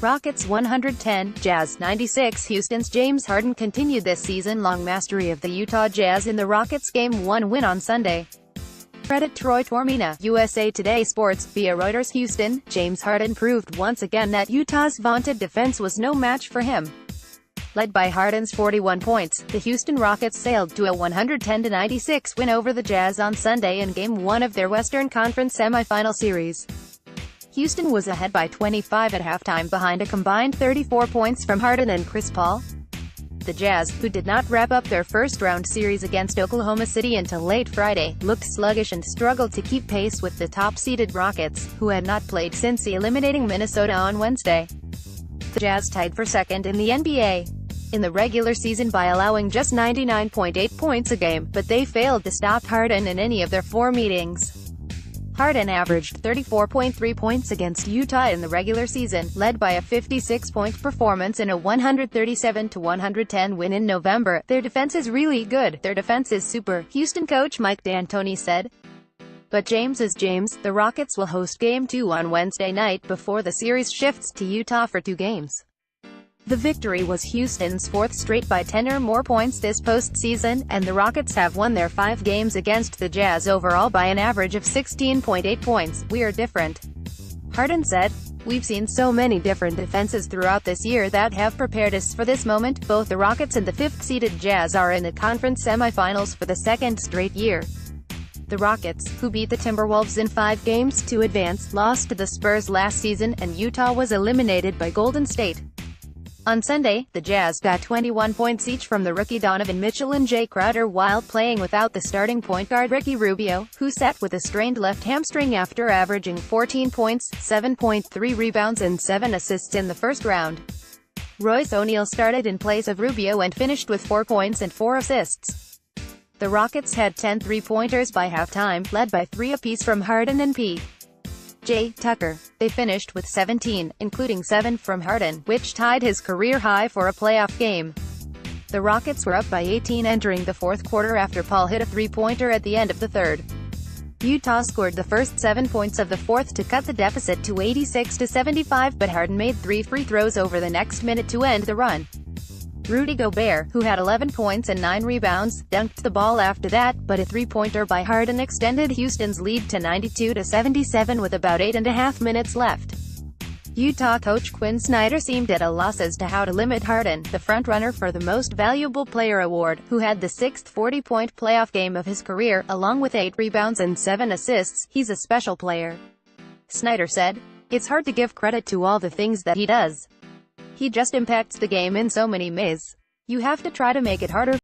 Rockets 110, Jazz 96. Houston's James Harden continued this season-long mastery of the Utah Jazz in the Rockets' Game 1 win on Sunday. CreditTroy Taormina, USA Today Sports, via Reuters. Houston, James Harden proved once again that Utah's vaunted defense was no match for him. Led by Harden's 41 points, the Houston Rockets sailed to a 110-96 win over the Jazz on Sunday in Game 1 of their Western Conference semifinal series. Houston was ahead by 25 at halftime behind a combined 34 points from Harden and Chris Paul. The Jazz, who did not wrap up their first-round series against Oklahoma City until late Friday, looked sluggish and struggled to keep pace with the top-seeded Rockets, who had not played since eliminating Minnesota on Wednesday. The Jazz tied for second in the NBA in the regular season by allowing just 99.8 points a game, but they failed to stop Harden in any of their 4 meetings. Harden averaged 34.3 points against Utah in the regular season, led by a 56-point performance in a 137-110 win in November. "Their defense is really good. Their defense is super," Houston coach Mike D'Antoni said. But James is James. The Rockets will host Game 2 on Wednesday night before the series shifts to Utah for 2 games. The victory was Houston's 4th straight by 10 or more points this postseason, and the Rockets have won their 5 games against the Jazz overall by an average of 16.8 points. "We are different," Harden said. "We've seen so many different defenses throughout this year that have prepared us for this moment." Both the Rockets and the 5th-seeded Jazz are in the conference semifinals for the 2nd straight year. The Rockets, who beat the Timberwolves in 5 games to advance, lost to the Spurs last season, and Utah was eliminated by Golden State. On Sunday, the Jazz got 21 points each from the rookie Donovan Mitchell and Jay Crowder while playing without the starting point guard Ricky Rubio, who sat with a strained left hamstring after averaging 14 points, 7.3 rebounds and 7 assists in the first round. Royce O'Neal started in place of Rubio and finished with 4 points and 4 assists. The Rockets had 10 three-pointers by halftime, led by 3 apiece from Harden and P.J. Tucker. They finished with 17, including 7 from Harden, which tied his career high for a playoff game. The Rockets were up by 18 entering the 4th quarter after Paul hit a three-pointer at the end of the 3rd. Utah scored the first 7 points of the 4th to cut the deficit to 86-75, but Harden made 3 free throws over the next minute to end the run. Rudy Gobert, who had 11 points and 9 rebounds, dunked the ball after that, but a three-pointer by Harden extended Houston's lead to 92-77 with about 8.5 minutes left. Utah coach Quinn Snyder seemed at a loss as to how to limit Harden, the frontrunner for the Most Valuable Player award, who had the 6th 40-point playoff game of his career, along with 8 rebounds and 7 assists. "He's a special player," Snyder said. "It's hard to give credit to all the things that he does. He just impacts the game in so many ways. You have to try to make it harder